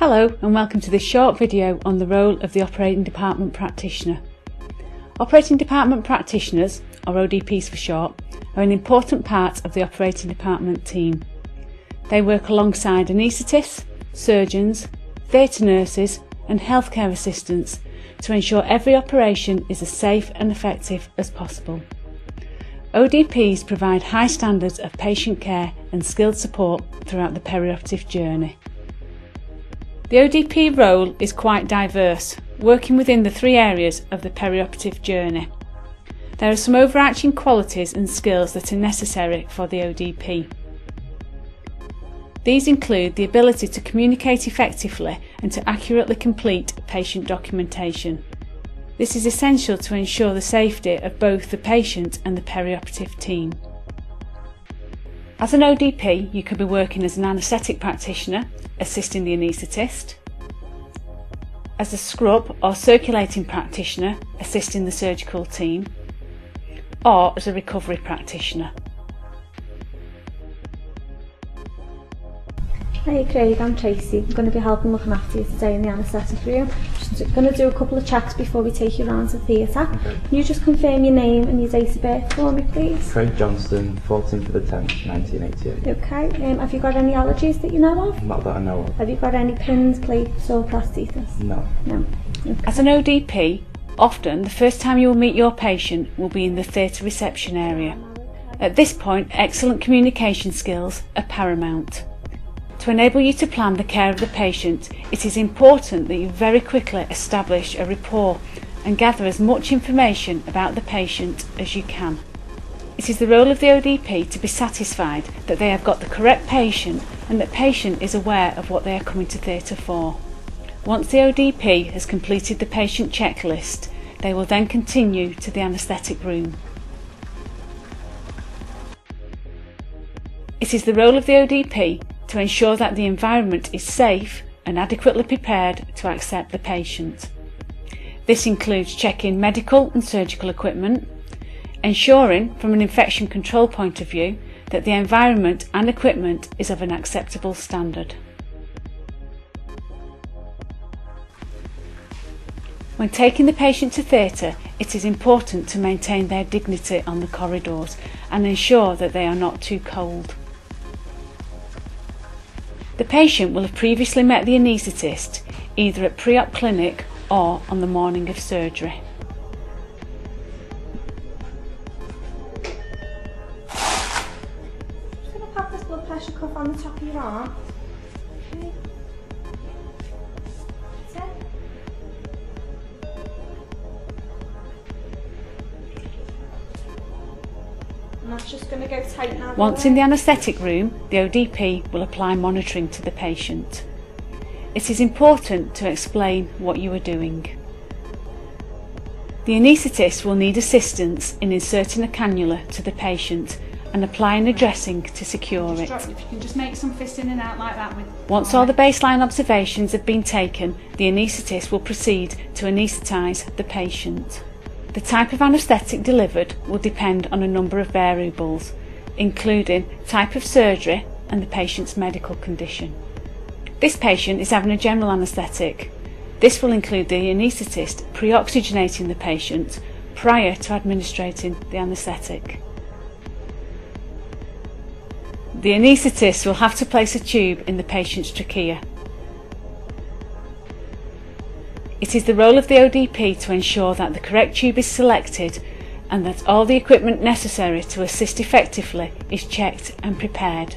Hello and welcome to this short video on the role of the Operating Department Practitioner. Operating Department Practitioners, or ODPs for short, are an important part of the Operating Department team. They work alongside anaesthetists, surgeons, theatre nurses and healthcare assistants to ensure every operation is as safe and effective as possible. ODPs provide high standards of patient care and skilled support throughout the perioperative journey. The ODP role is quite diverse, working within the three areas of the perioperative journey. There are some overarching qualities and skills that are necessary for the ODP. These include the ability to communicate effectively and to accurately complete patient documentation. This is essential to ensure the safety of both the patient and the perioperative team. As an ODP, you could be working as an anaesthetic practitioner, assisting the anaesthetist, as a scrub or circulating practitioner, assisting the surgical team, or as a recovery practitioner. Hi Craig, I'm Tracy. I'm going to be helping looking after you today in the anaesthetic room. Just going to do a couple of checks before we take you around to theatre. Okay. Can you just confirm your name and your date of birth for me, please? Craig Johnston, 14th of the 10th, 1988. Okay. Have you got any allergies that you know of? Not that I know of. Have you got any pins, plates or prosthesis? No. No. Okay. As an ODP, often the first time you will meet your patient will be in the theatre reception area. At this point, excellent communication skills are paramount. To enable you to plan the care of the patient, it is important that you very quickly establish a rapport and gather as much information about the patient as you can. It is the role of the ODP to be satisfied that they have got the correct patient and that patient is aware of what they are coming to theatre for. Once the ODP has completed the patient checklist, they will then continue to the anaesthetic room. It is the role of the ODP to ensure that the environment is safe and adequately prepared to accept the patient. This includes checking medical and surgical equipment, ensuring from an infection control point of view that the environment and equipment is of an acceptable standard. When taking the patient to theatre, it is important to maintain their dignity on the corridors and ensure that they are not too cold. The patient will have previously met the anaesthetist either at pre-op clinic or on the morning of surgery. Just going to pop this blood pressure cuff on the top of your arm. Okay. That's it. And that's just going to go tight now. Once in the anaesthetic room, the ODP will apply monitoring to the patient. It is important to explain what you are doing. The anaesthetist will need assistance in inserting a cannula to the patient and applying a dressing to secure it. If you can just make some fist in and out like that. Once all the baseline observations have been taken, the anaesthetist will proceed to anaesthetise the patient. The type of anaesthetic delivered will depend on a number of variables, including type of surgery and the patient's medical condition. This patient is having a general anaesthetic. This will include the anaesthetist pre-oxygenating the patient prior to administrating the anaesthetic. The anaesthetist will have to place a tube in the patient's trachea. It is the role of the ODP to ensure that the correct tube is selected and that all the equipment necessary to assist effectively is checked and prepared.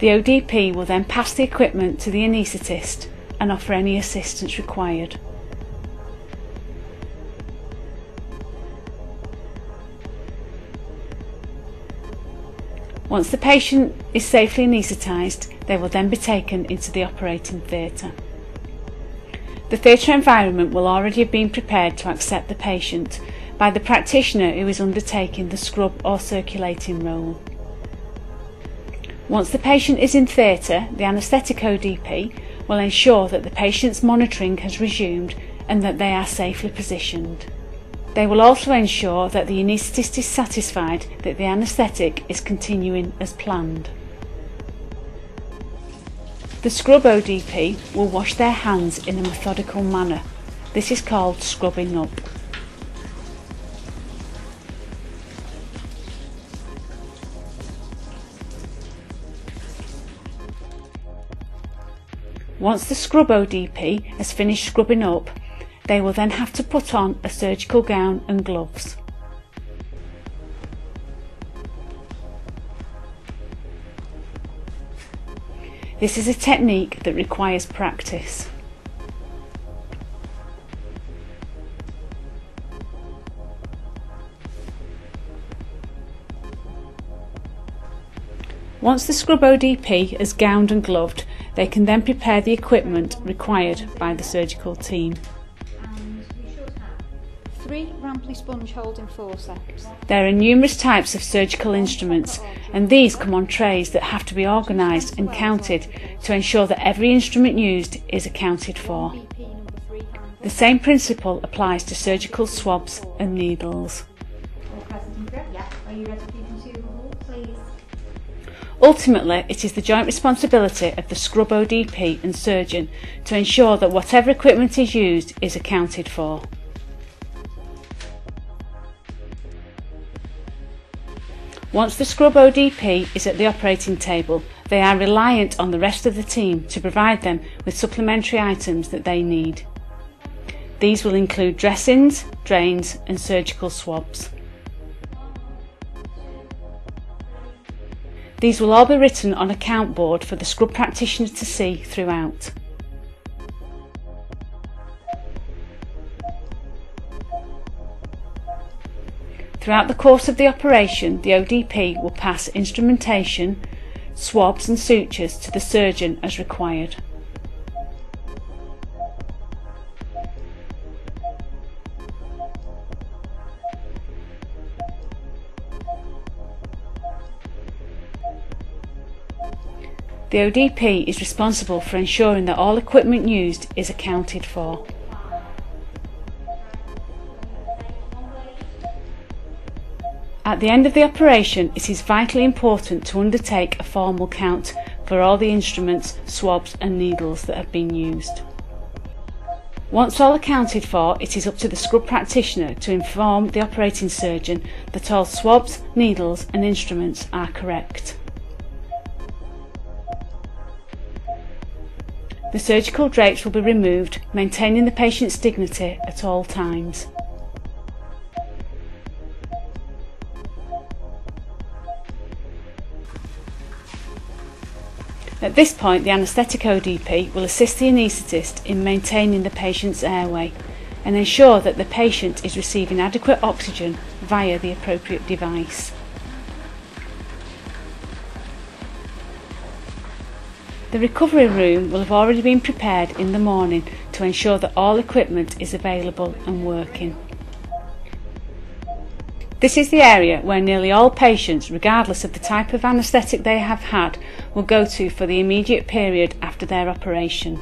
The ODP will then pass the equipment to the anaesthetist and offer any assistance required. Once the patient is safely anaesthetised, they will then be taken into the operating theatre. The theatre environment will already have been prepared to accept the patient by the practitioner who is undertaking the scrub or circulating role. Once the patient is in theatre, the anaesthetic ODP will ensure that the patient's monitoring has resumed and that they are safely positioned. They will also ensure that the anaesthetist is satisfied that the anaesthetic is continuing as planned. The scrub ODP will wash their hands in a methodical manner. This is called scrubbing up. Once the scrub ODP has finished scrubbing up, they will then have to put on a surgical gown and gloves. This is a technique that requires practice. Once the scrub ODP is gowned and gloved, they can then prepare the equipment required by the surgical team. And we should have 3 Rampley sponge holding forceps. There are numerous types of surgical instruments, and these come on trays that have to be organised and counted to ensure that every instrument used is accounted for. The same principle applies to surgical swabs and needles. Are you ready for your consumable, please? Ultimately, it is the joint responsibility of the scrub ODP and surgeon to ensure that whatever equipment is used is accounted for. Once the scrub ODP is at the operating table, they are reliant on the rest of the team to provide them with supplementary items that they need. These will include dressings, drains and surgical swabs. These will all be written on a count board for the scrub practitioner to see throughout. Throughout the course of the operation, the ODP will pass instrumentation, swabs and sutures to the surgeon as required. The ODP is responsible for ensuring that all equipment used is accounted for. At the end of the operation, it is vitally important to undertake a formal count for all the instruments, swabs and needles that have been used. Once all accounted for, it is up to the scrub practitioner to inform the operating surgeon that all swabs, needles and instruments are correct. The surgical drapes will be removed, maintaining the patient's dignity at all times. At this point, the anaesthetic ODP will assist the anaesthetist in maintaining the patient's airway and ensure that the patient is receiving adequate oxygen via the appropriate device. The recovery room will have already been prepared in the morning to ensure that all equipment is available and working. This is the area where nearly all patients, regardless of the type of anaesthetic they have had, will go to for the immediate period after their operation.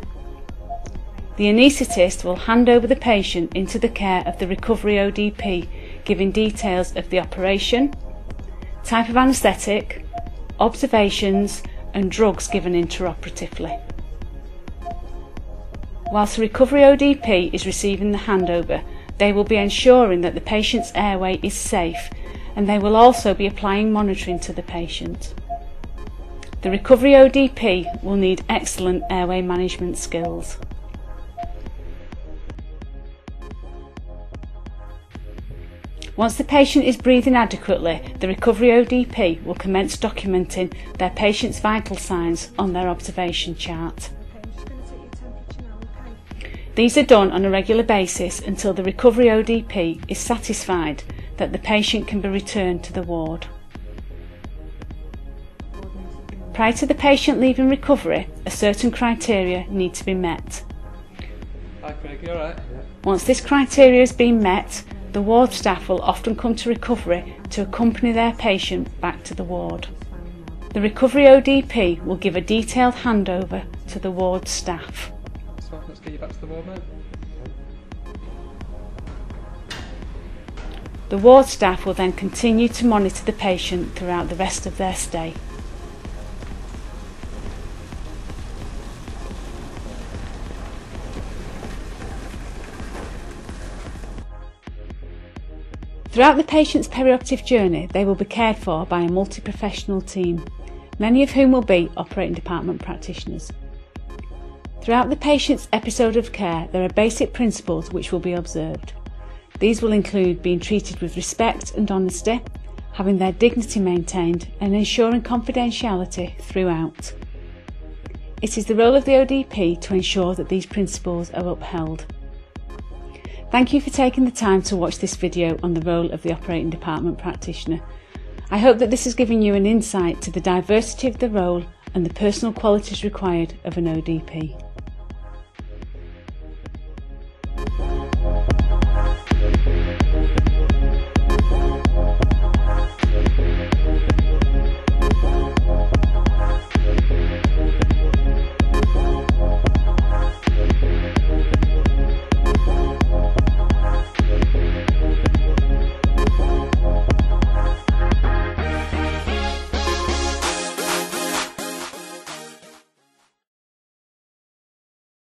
The anaesthetist will hand over the patient into the care of the recovery ODP, giving details of the operation, type of anaesthetic, observations and drugs given intraoperatively. Whilst the recovery ODP is receiving the handover, they will be ensuring that the patient's airway is safe, and they will also be applying monitoring to the patient. The recovery ODP will need excellent airway management skills. Once the patient is breathing adequately, the recovery ODP will commence documenting their patient's vital signs on their observation chart. These are done on a regular basis until the recovery ODP is satisfied that the patient can be returned to the ward. Prior to the patient leaving recovery, a certain criteria need to be met. Hi Craig, you alright? Once this criteria has been met, the ward staff will often come to recovery to accompany their patient back to the ward. The recovery ODP will give a detailed handover to the ward staff. So let's get you back to the ward, mate. The ward staff will then continue to monitor the patient throughout the rest of their stay. Throughout the patient's perioperative journey, they will be cared for by a multi-professional team, many of whom will be operating department practitioners. Throughout the patient's episode of care, there are basic principles which will be observed. These will include being treated with respect and honesty, having their dignity maintained, and ensuring confidentiality throughout. It is the role of the ODP to ensure that these principles are upheld. Thank you for taking the time to watch this video on the role of the operating department practitioner. I hope that this has given you an insight to the diversity of the role and the personal qualities required of an ODP.